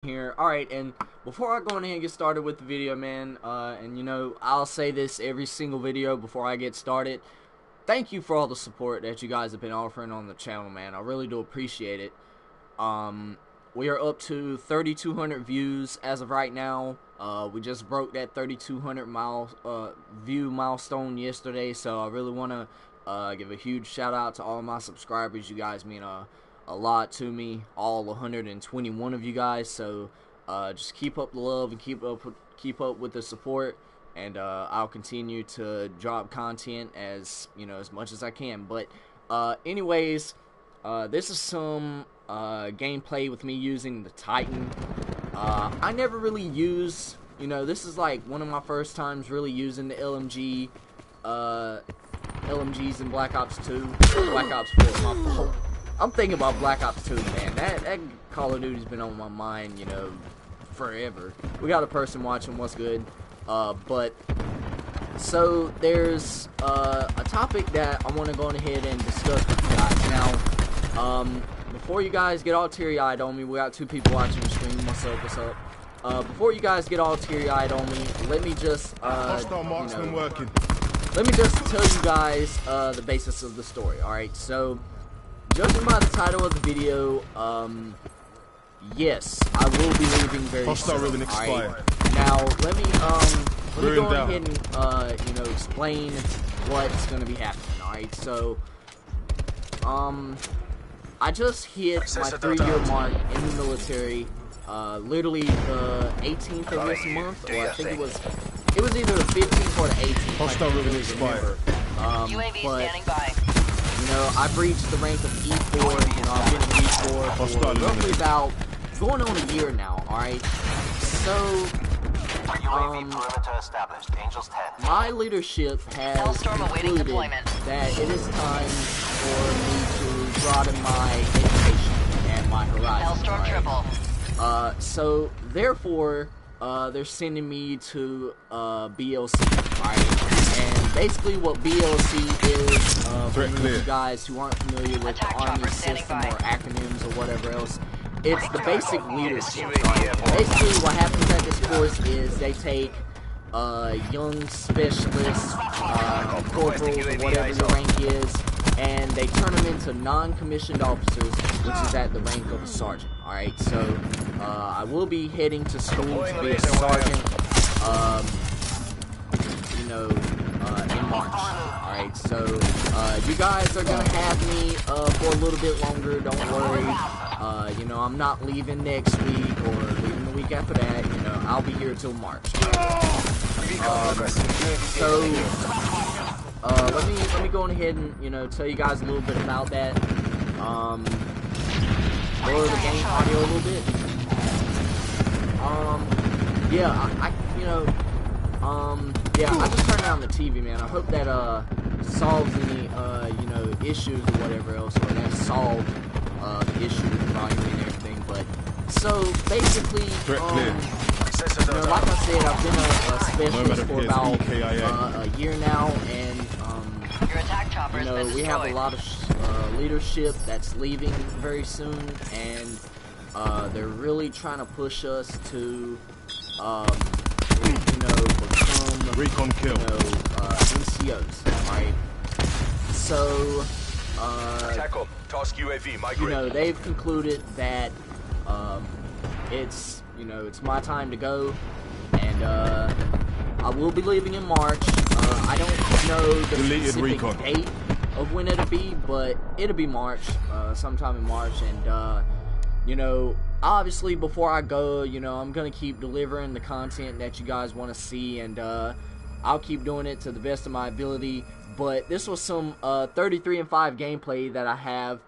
Here. Alright, and before I go in and get started with the video, man, and you know, I'll say this every single video before I get started. Thank you for all the support that you guys have been offering on the channel, man. I really do appreciate it. We are up to 3,200 views as of right now. We just broke that 3,200 view milestone yesterday, so I really want to give a huge shout out to all my subscribers. You guys mean a lot to me, all 121 of you guys. So just keep up the love and keep up with the support, and I'll continue to drop content as much as I can. But anyways, this is some gameplay with me using the Titan. I never really use, this is like one of my first times really using the LMGs in Black Ops 2, Black Ops 4. My fault. I'm thinking about Black Ops 2, man. That Call of Duty's been on my mind, forever. We got a person watching. What's good? But so there's a topic that I want to go ahead and discuss with you guys now. Before you guys get all teary-eyed on me, we got two people watching the stream. What's up? Before you guys get all teary-eyed on me, let me just let me just tell you guys the basis of the story. All right, so. Judging by the title of the video, yes, I will be leaving very soon. Alright, now let me go ahead and explain what's gonna be happening. Alright, so I just hit my 3-year mark in the military, literally the 18th of this month, or I think it was either the 15th or the 18th. Hostile really expired. UAV standing by. I've reached the rank of E4, I've been in E4 for roughly about going on a year now, alright? So, my leadership has concluded that it is time for me to broaden my education and my horizons, right? So, therefore, they're sending me to BLC, alright? And basically what BLC is, for you guys who aren't familiar with the Army system or acronyms or whatever else, it's the basic leadership. Basically what happens at this course is they take young specialists, corporals, or whatever the rank is, and they turn them into non-commissioned officers, which is at the rank of a sergeant. Alright, so I will be heading to school to be a sergeant, in March. Alright, so you guys are gonna have me for a little bit longer, don't worry. I'm not leaving next week or leaving the week after that. I'll be here till March. So let me go ahead and tell you guys a little bit about that. Lower the game audio a little bit. I just turned down the TV, man. I hope that solves any issues or whatever else, or that solved the issue with the volume and everything. But so basically, like I said, I've been a specialist for about a year now, and we have a lot of leadership that's leaving very soon, and they're really trying to push us to become recon kill NCOs, right? So task UAV they've concluded that it's my time to go, and I will be leaving in March. I don't know the specific date of when it'll be, but it'll be March, sometime in March, and obviously before I go, I'm gonna keep delivering the content that you guys want to see, and I'll keep doing it to the best of my ability. But this was some 33 and 5 gameplay that I have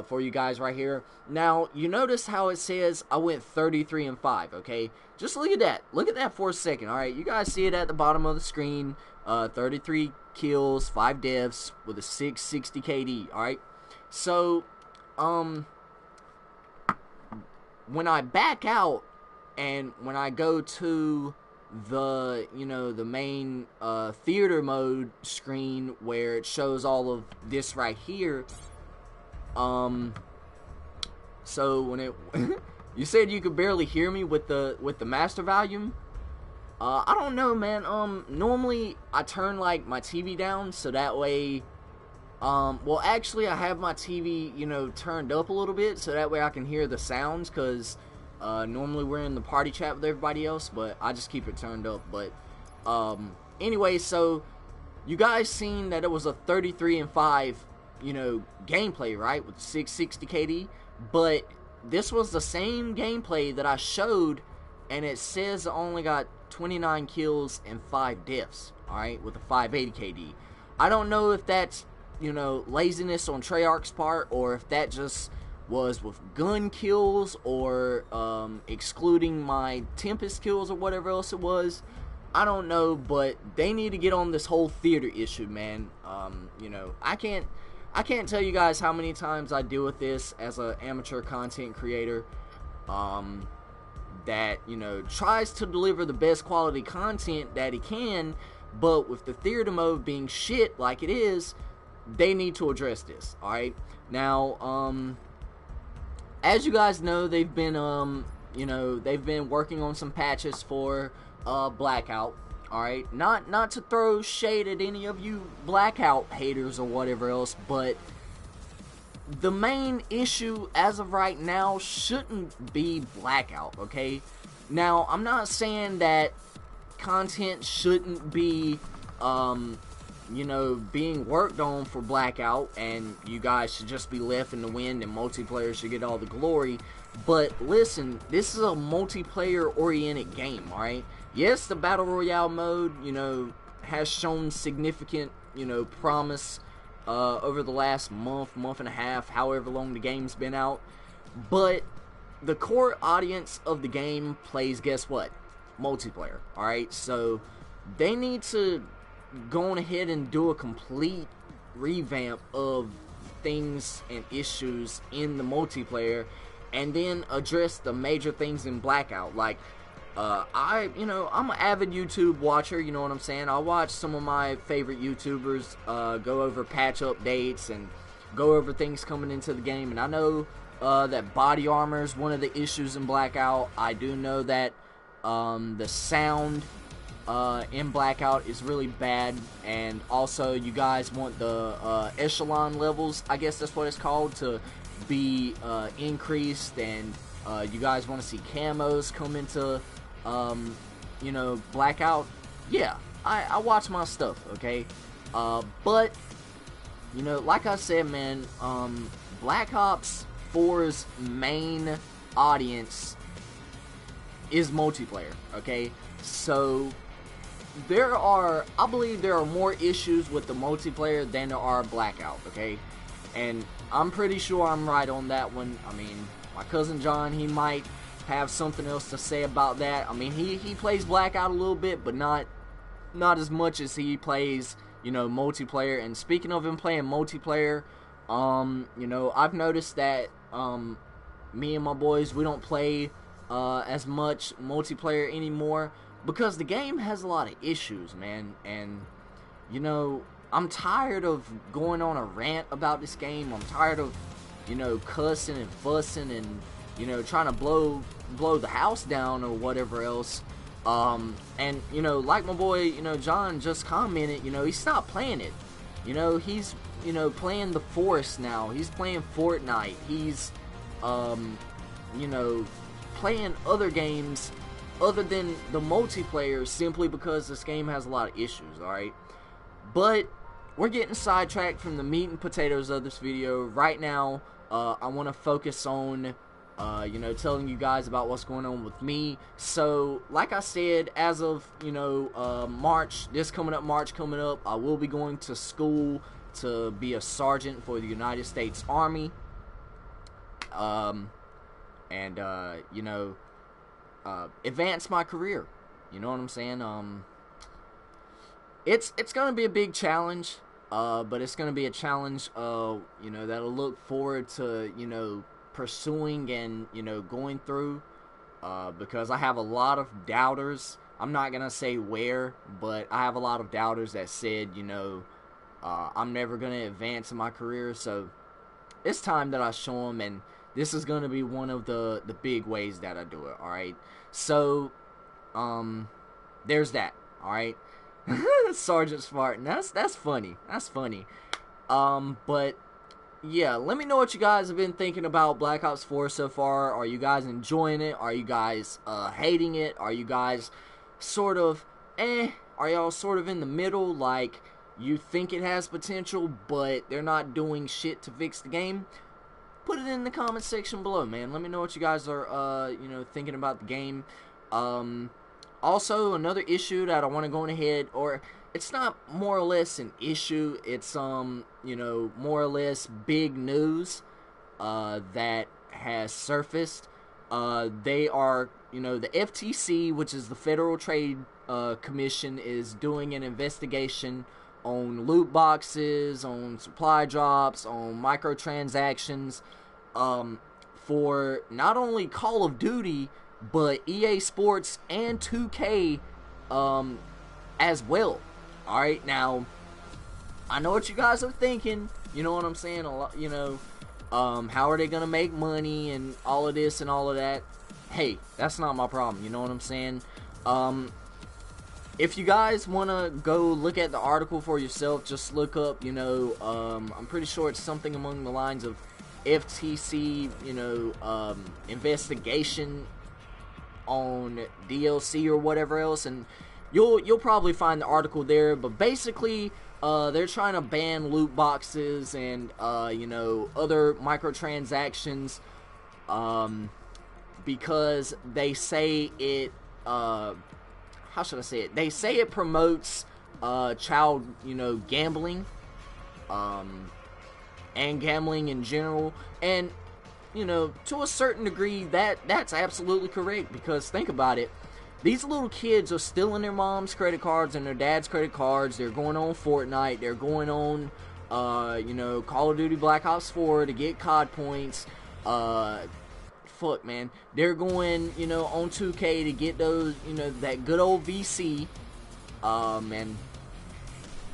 for you guys right here. Now, you notice how it says I went 33 and 5, okay? Just look at that. Look at that for a second, alright? You guys see it at the bottom of the screen. 33 kills, 5 deaths with a 660 KD, alright? So, when I back out and when I go to the the main theater mode screen where it shows all of this right here, so when it You said you could barely hear me with the master volume. I don't know, man. Normally I turn like my TV down so that way. Well, actually, I have my TV, you know, turned up a little bit so that way I can hear the sounds. Cause normally we're in the party chat with everybody else, but I just keep it turned up. But anyway, so you guys seen that it was a 33-5, you know, gameplay, right, with 660 KD, but this was the same gameplay that I showed, and it says I only got 29 kills and 5 deaths, alright, with a 580 KD. I don't know if that's, you know, laziness on Treyarch's part, or if that just was with gun kills, or excluding my Tempest kills, or whatever else it was. I don't know, but they need to get on this whole theater issue, man. You know, I can't tell you guys how many times I deal with this as an amateur content creator that, you know, tries to deliver the best quality content that he can, but with the theater mode being shit like it is, they need to address this, alright? Now, as you guys know, they've been, you know, they've been working on some patches for Blackout. Alright, not to throw shade at any of you Blackout haters or whatever else, but the main issue as of right now shouldn't be Blackout, okay? Now, I'm not saying that content shouldn't be, you know, being worked on for Blackout, and you guys should just be left in the wind and multiplayer should get all the glory, but listen, this is a multiplayer-oriented game, alright? Yes, the Battle Royale mode, you know, has shown significant, you know, promise over the last month and a half, however long the game's been out. But the core audience of the game plays, guess what? Multiplayer, alright? So they need to go on ahead and do a complete revamp of things and issues in the multiplayer, and then address the major things in Blackout, like you know, I'm an avid YouTube watcher, you know what I'm saying? I watch some of my favorite YouTubers go over patch updates and go over things coming into the game, and I know that body armor is one of the issues in Blackout. I do know that the sound in Blackout is really bad, and also you guys want the echelon levels, I guess that's what it's called, to be increased, and you guys want to see camos come into you know, Blackout. Yeah, I watch my stuff, okay? But, you know, like I said, man, Black Ops 4's main audience is multiplayer, okay? So, I believe there are more issues with the multiplayer than there are Blackout, okay? And I'm pretty sure I'm right on that one. I mean, my cousin John, he might have something else to say about that. I mean, he plays Blackout a little bit, but not as much as he plays, you know, multiplayer. And speaking of him playing multiplayer, you know, I've noticed that me and my boys, we don't play as much multiplayer anymore because the game has a lot of issues, man. And, you know, I'm tired of going on a rant about this game. I'm tired of, you know, cussing and fussing and, you know, trying to blow the house down or whatever else. And, you know, like my boy, you know, John just commented, you know, he stopped playing it. You know, he's, you know, playing the Forest now. He's playing Fortnite. He's, you know, playing other games other than the multiplayer simply because this game has a lot of issues, alright? But we're getting sidetracked from the meat and potatoes of this video. Right now, I want to focus on, you know, telling you guys about what's going on with me. So, like I said, as of, you know, March coming up, I will be going to school to be a sergeant for the United States Army. And, you know, advance my career. You know what I'm saying? It's gonna be a big challenge, but it's gonna be a challenge, you know, that'll look forward to, you know, pursuing and, you know, going through, because I have a lot of doubters. I'm not gonna say where, but I have a lot of doubters that said, you know, I'm never gonna advance in my career, so it's time that I show them, and this is going to be one of the big ways that I do it, alright? So, there's that, alright? Sergeant Spartan, that's funny, but, yeah, let me know what you guys have been thinking about Black Ops 4 so far. Are you guys enjoying it? Are you guys, hating it? Are you guys sort of, Are y'all sort of in the middle, like, you think it has potential, but they're not doing shit to fix the game? Put it in the comment section below, man. Let me know what you guys are, thinking about the game. Also, another issue that I want to go ahead, or it's not more or less an issue, it's, more or less big news, that has surfaced. They are, the FTC, which is the Federal Trade Commission, is doing an investigation on loot boxes, on supply drops, on microtransactions, for not only Call of Duty, but EA Sports and 2K, as well. Alright, now, I know what you guys are thinking, you know what I'm saying, a lot, how are they gonna make money, and all of this and all of that. Hey, that's not my problem, you know what I'm saying. If you guys want to go look at the article for yourself, just look up, I'm pretty sure it's something along the lines of FTC, investigation on DLC or whatever else, and you'll probably find the article there. But basically, they're trying to ban loot boxes and, other microtransactions, because they say it, how should I say it? They say it promotes child, gambling, and gambling in general. And, to a certain degree, that's absolutely correct, because think about it. These little kids are stealing their mom's credit cards and their dad's credit cards. They're going on Fortnite. They're going on, Call of Duty Black Ops 4 to get COD points. Fuck, man. They're going, on 2K to get those, that good old VC. And,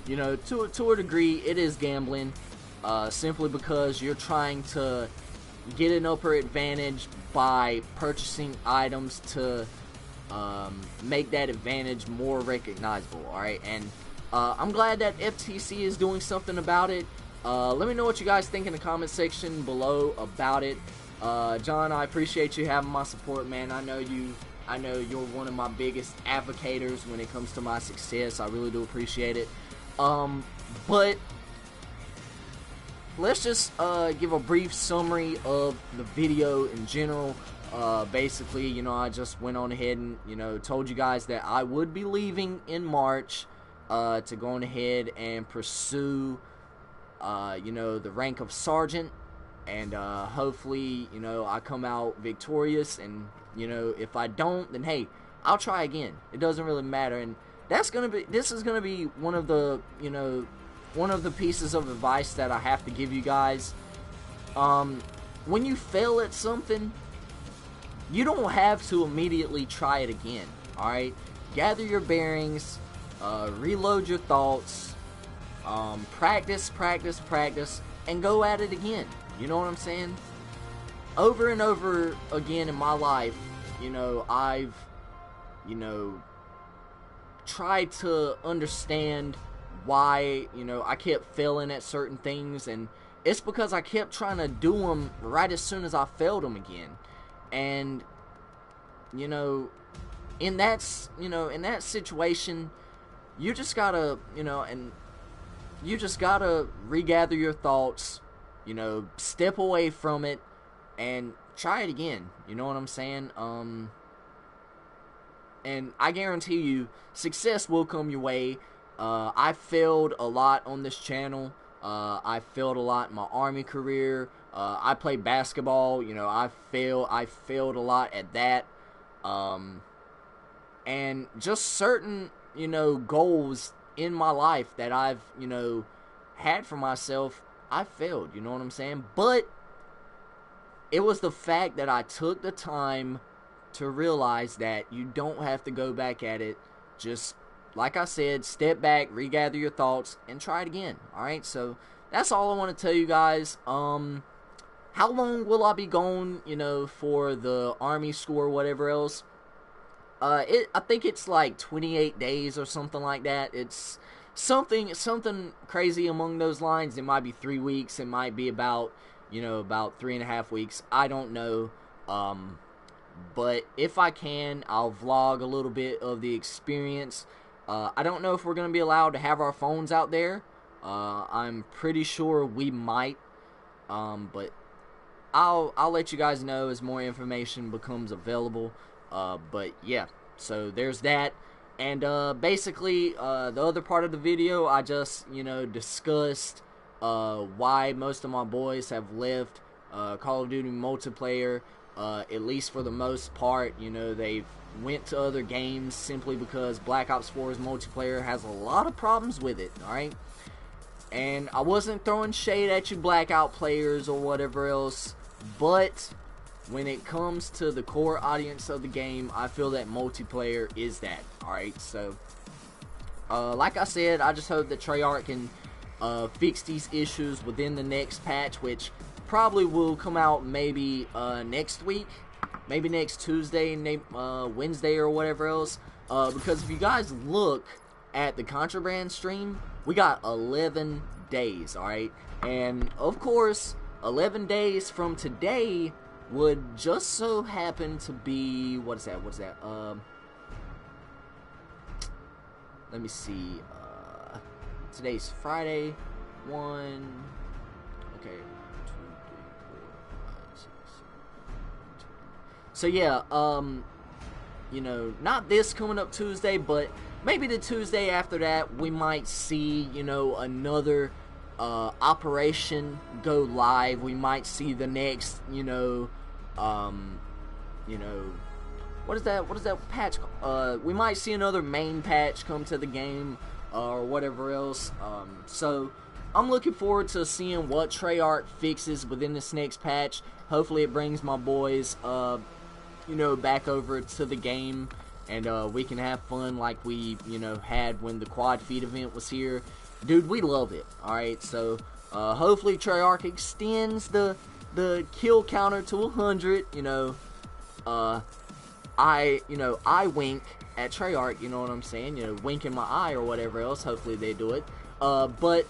to a degree, it is gambling. Simply because you're trying to get an upper advantage by purchasing items to make that advantage more recognizable, alright? And I'm glad that FTC is doing something about it. Let me know what you guys think in the comment section below about it. John, I appreciate you having my support, man. I know you're one of my biggest advocators when it comes to my success. I really do appreciate it. But let's just give a brief summary of the video in general. Basically, I just went on ahead and, told you guys that I would be leaving in March to go on ahead and pursue, the rank of sergeant. And hopefully, I come out victorious. And, if I don't, then hey, I'll try again. It doesn't really matter. And this is gonna be one of the, one of the pieces of advice that I have to give you guys. When you fail at something, you don't have to immediately try it again, alright? Gather your bearings, reload your thoughts, practice, and go at it again. You know what I'm saying? Over and over again in my life, I've, tried to understand why, I kept failing at certain things, and it's because I kept trying to do them right as soon as I failed them again. And, in that situation, you just gotta, you just gotta regather your thoughts, step away from it, and try it again. You know what I'm saying? And I guarantee you, success will come your way. I failed a lot on this channel. I failed a lot in my Army career. I played basketball. I failed a lot at that. And just certain, goals in my life that I've, had for myself, I failed. You know what I'm saying? But it was the fact that I took the time to realize that you don't have to go back at it. Just, like I said, step back, regather your thoughts, and try it again. Alright, so that's all I want to tell you guys. how long will I be gone, you know, for the Army school or whatever else? I think it's like 28 days or something like that. It's something crazy among those lines. It might be 3 weeks. It might be about, you know, about 3.5 weeks. I don't know. But if I can, I'll vlog a little bit of the experience. I don't know if we're going to be allowed to have our phones out there. I'm pretty sure we might. But I'll let you guys know as more information becomes available. But yeah, so there's that. And basically, the other part of the video, I just, you know, discussed why most of my boys have left Call of Duty multiplayer. At least for the most part, you know, they've went to other games simply because Black Ops 4's multiplayer has a lot of problems with it, alright? And I wasn't throwing shade at you Blackout players or whatever else, but when it comes to the core audience of the game, I feel that multiplayer is that, alright? So, like I said, I just hope that Treyarch can fix these issues within the next patch, which probably will come out maybe next week, maybe next Tuesday, Wednesday or whatever else, because if you guys look at the Contraband stream, we got 11 days, alright? And of course, 11 days from today would just so happen to be, what is that, let me see, today's Friday, okay, 2, 3, 4, 5, 6, 7, 8. So yeah, you know, not this coming up Tuesday, but maybe the Tuesday after that, we might see, you know, another operation go live. We might see the next, you know, what is that patch? We might see another main patch come to the game, or whatever else. So I'm looking forward to seeing what Treyarch fixes within this next patch. Hopefully it brings my boys, you know, back over to the game, and we can have fun like we, you know, had when the Quad Feed event was here. Dude, we love it. Alright, so hopefully Treyarch extends the kill counter to 100. You know, I wink at Treyarch, you know what I'm saying? You know, wink in my eye or whatever else. Hopefully they do it. But,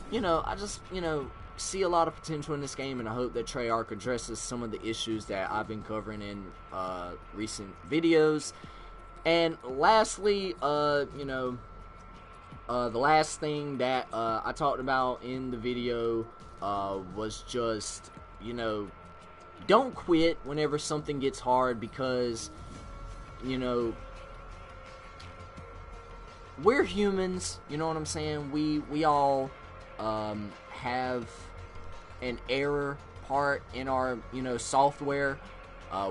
you know, I just, you know, see a lot of potential in this game, and I hope that Treyarch addresses some of the issues that I've been covering in recent videos. And lastly, you know, the last thing that I talked about in the video was just, you know, don't quit whenever something gets hard, because, you know, we're humans, you know what I'm saying? We all have an error part in our, you know, software,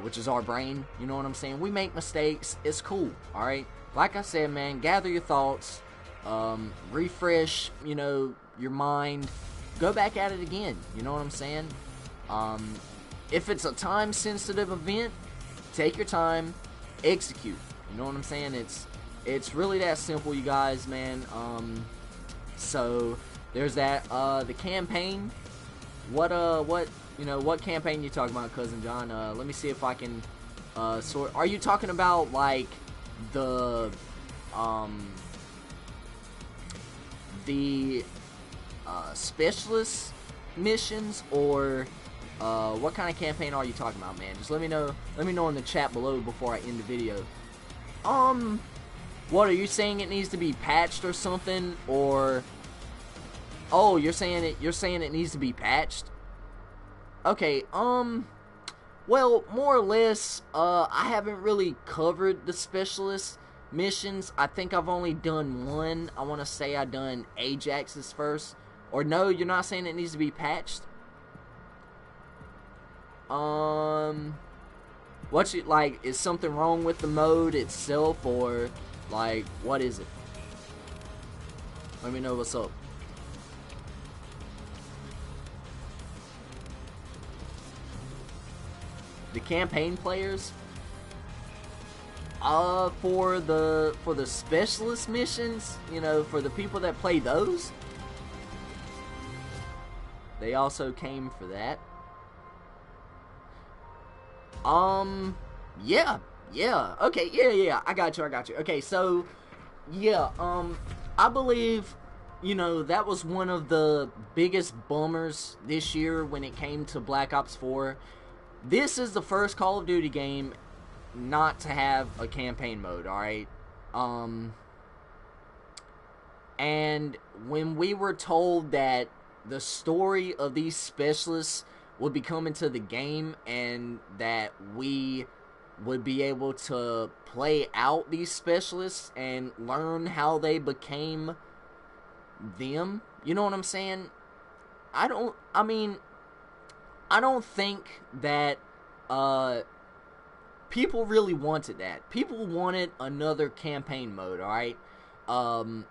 which is our brain, you know what I'm saying? We make mistakes, it's cool, alright? Like I said, man, gather your thoughts, refresh, you know, your mind, go back at it again, you know what I'm saying? If it's a time-sensitive event, take your time, execute, you know what I'm saying? It's really that simple, you guys, man. So there's that. The campaign. What campaign you talking about, Cousin John? Let me see if I can sort. Are you talking about like the specialist missions, or what kind of campaign are you talking about, man? Just let me know in the chat below before I end the video. What are you saying? It needs to be patched or something? Or oh, you're saying it needs to be patched? Okay, well, more or less, I haven't really covered the specialist missions. I think I've only done one. I want to say I done Ajax's first. Or no, you're not saying it needs to be patched? What's it like? Is something wrong with the mode itself, or like what is it? Let me know what's up. The campaign players, for the specialist missions, you know, for the people that play those, they also came for that. Yeah, okay, yeah, I got you. Okay, so, yeah, I believe, you know, that was one of the biggest bummers this year when it came to Black Ops 4. This is the first Call of Duty game not to have a campaign mode, alright? And when we were told that the story of these specialists would be coming to the game and that we would be able to play out these specialists and learn how they became them, you know what I'm saying? I don't think that people really wanted that. People wanted another campaign mode, alright? I'm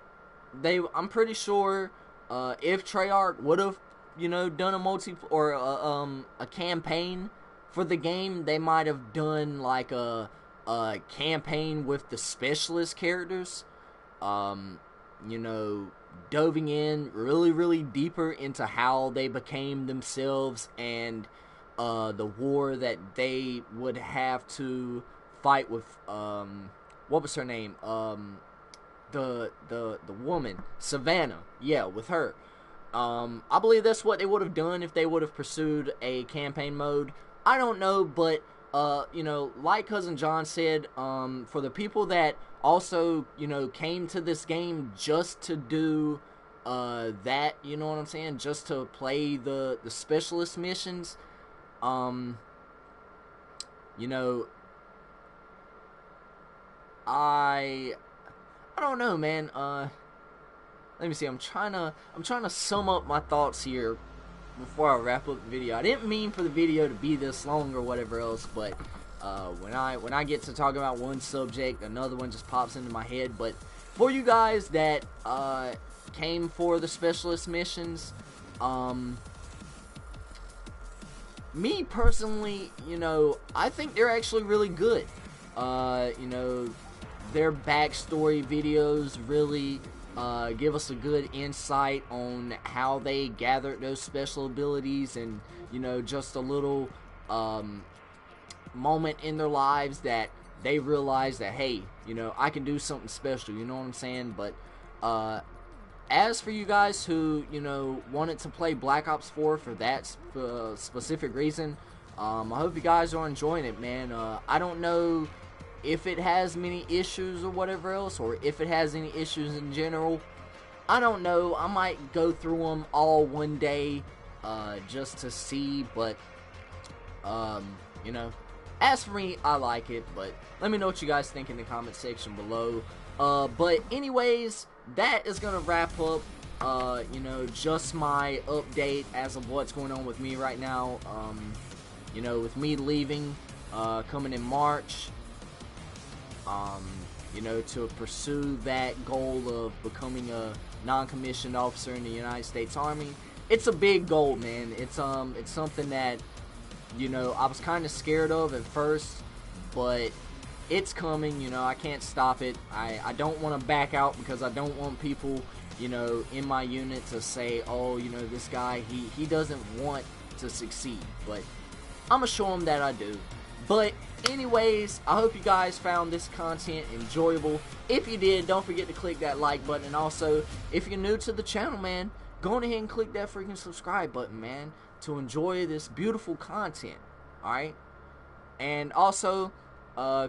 pretty sure if Treyarch would have, you know, done a campaign for the game, they might have done like a campaign with the specialist characters. You know, diving in really deeper into how they became themselves and the war that they would have to fight with. What was her name? The woman, Savannah. Yeah, with her. I believe that's what they would have done if they would have pursued a campaign mode. I don't know, but you know, like Cousin John said, for the people that also, you know, came to this game just to do that, you know what I'm saying, just to play the specialist missions, you know, I don't know, man. Let me see. I'm trying to sum up my thoughts here before I wrap up the video. I didn't mean for the video to be this long or whatever else, but when I get to talk about one subject, another one just pops into my head. But for you guys that came for the specialist missions, me personally, you know, I think they're actually really good. You know, their backstory videos really give us a good insight on how they gathered those special abilities, and, you know, just a little moment in their lives that they realize that, hey, you know, I can do something special, you know what I'm saying? But as for you guys who, you know, wanted to play Black Ops 4 for that specific reason, I hope you guys are enjoying it, man. I don't know if it has many issues or whatever else, or if it has any issues in general. I don't know. I might go through them all one day just to see, but you know, as for me, I like it. But let me know what you guys think in the comment section below. But anyways, that is gonna wrap up you know, just my update as of what's going on with me right now. You know, with me leaving coming in March, you know, to pursue that goal of becoming a non-commissioned officer in the United States Army. It's a big goal, man. It's something that, you know, I was kind of scared of at first, but it's coming. You know, I can't stop it. I don't want to back out because I don't want people, you know, in my unit to say, oh, you know, this guy, he doesn't want to succeed. But I'm gonna show him that I do. But anyways, I hope you guys found this content enjoyable. If you did, don't forget to click that like button. And also, if you're new to the channel, man, go on ahead and click that freaking subscribe button, man, to enjoy this beautiful content. Alright? And also,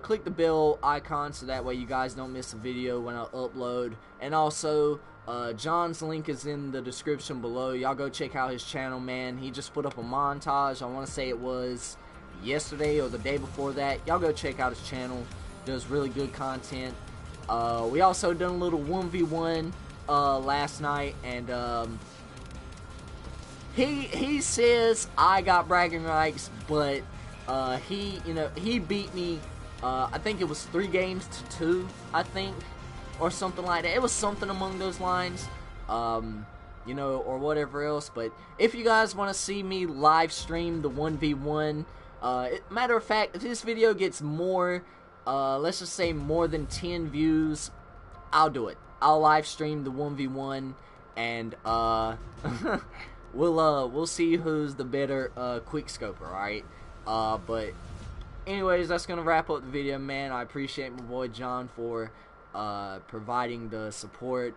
click the bell icon so that way you guys don't miss a video when I upload. And also, John's link is in the description below. Y'all go check out his channel, man. He just put up a montage. I want to say it was yesterday or the day before that. Y'all go check out his channel. Does really good content. We also done a little 1v1 last night, and he says I got bragging rights, but he, you know, he beat me. I think it was 3 games to 2, I think, or something like that. It was something among those lines, you know, or whatever else. But if you guys want to see me live stream the 1v1, matter of fact, if this video gets more, let's just say more than 10 views, I'll do it. I'll live stream the 1v1, and we'll see who's the better quickscoper, alright? But anyways, that's gonna wrap up the video, man. I appreciate my boy John for providing the support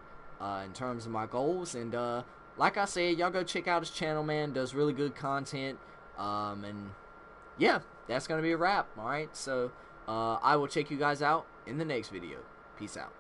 in terms of my goals, and like I said, y'all go check out his channel, man. Does really good content, and yeah, that's gonna be a wrap. All right, so I will check you guys out in the next video. Peace out.